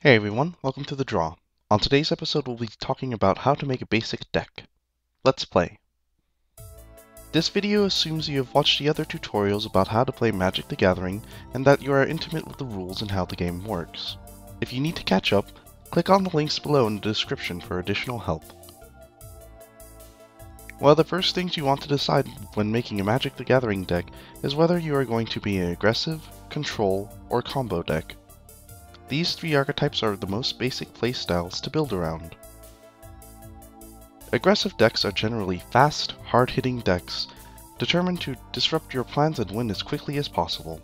Hey everyone, welcome to The Draw. On today's episode we'll be talking about how to make a basic deck. Let's play. This video assumes you have watched the other tutorials about how to play Magic the Gathering and that you are intimate with the rules and how the game works. If you need to catch up, click on the links below in the description for additional help. One of the first things you want to decide when making a Magic the Gathering deck is whether you are going to be an aggressive, control, or combo deck. These three archetypes are the most basic playstyles to build around. Aggressive decks are generally fast, hard-hitting decks, determined to disrupt your plans and win as quickly as possible.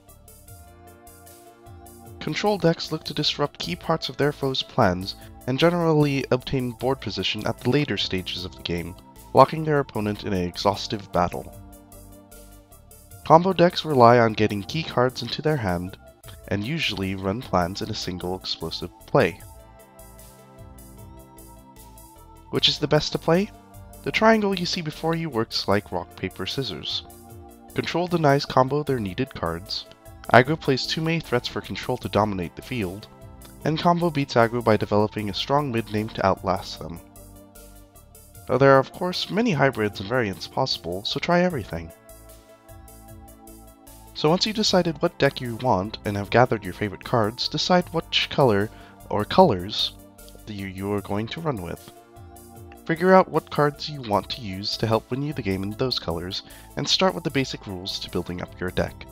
Control decks look to disrupt key parts of their foes' plans and generally obtain board position at the later stages of the game, locking their opponent in an exhaustive battle. Combo decks rely on getting key cards into their hand, and usually run plans in a single explosive play. Which is the best to play? The triangle you see before you works like rock, paper, scissors. Control denies combo their needed cards, aggro plays too many threats for control to dominate the field, and combo beats aggro by developing a strong mid-name to outlast them. Now there are of course many hybrids and variants possible, so try everything. So once you've decided what deck you want and have gathered your favorite cards, decide which color or colors you are going to run with. Figure out what cards you want to use to help win you the game in those colors, and start with the basic rules to building up your deck.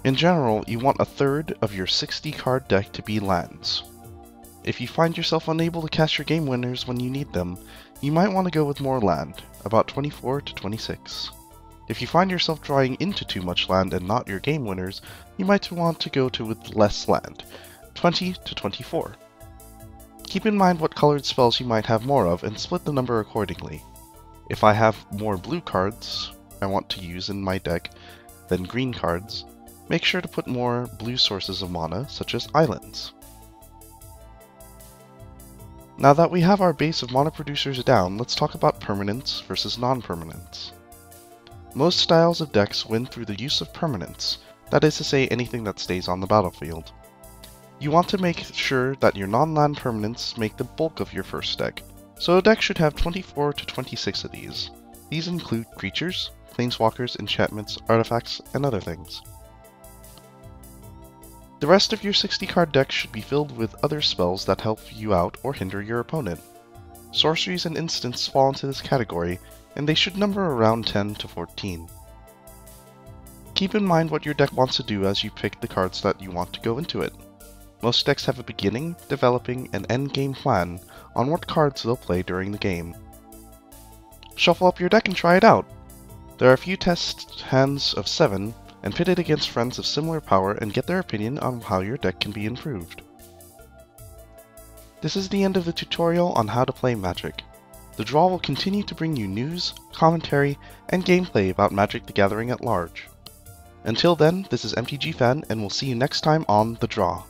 In general, you want a third of your 60 card deck to be lands. If you find yourself unable to cast your game winners when you need them, you might want to go with more land, about 24 to 26. If you find yourself drawing into too much land and not your game winners, you might want to go with less land, 20 to 24. Keep in mind what colored spells you might have more of and split the number accordingly. If I have more blue cards I want to use in my deck than green cards, make sure to put more blue sources of mana, such as islands. Now that we have our base of mana producers down, let's talk about permanents versus non-permanents. Most styles of decks win through the use of permanents, that is to say anything that stays on the battlefield. You want to make sure that your non-land permanents make the bulk of your first deck, so a deck should have 24 to 26 of these. These include creatures, planeswalkers, enchantments, artifacts, and other things. The rest of your 60 card deck should be filled with other spells that help you out or hinder your opponent. Sorceries and instants fall into this category, and they should number around 10 to 14. Keep in mind what your deck wants to do as you pick the cards that you want to go into it. Most decks have a beginning, developing, and end game plan on what cards they'll play during the game. Shuffle up your deck and try it out! There are a few test hands of 7, and pit it against friends of similar power and get their opinion on how your deck can be improved. This is the end of the tutorial on how to play Magic. The Draw will continue to bring you news, commentary, and gameplay about Magic the Gathering at large. Until then, this is MTG Fan, and we'll see you next time on The Draw.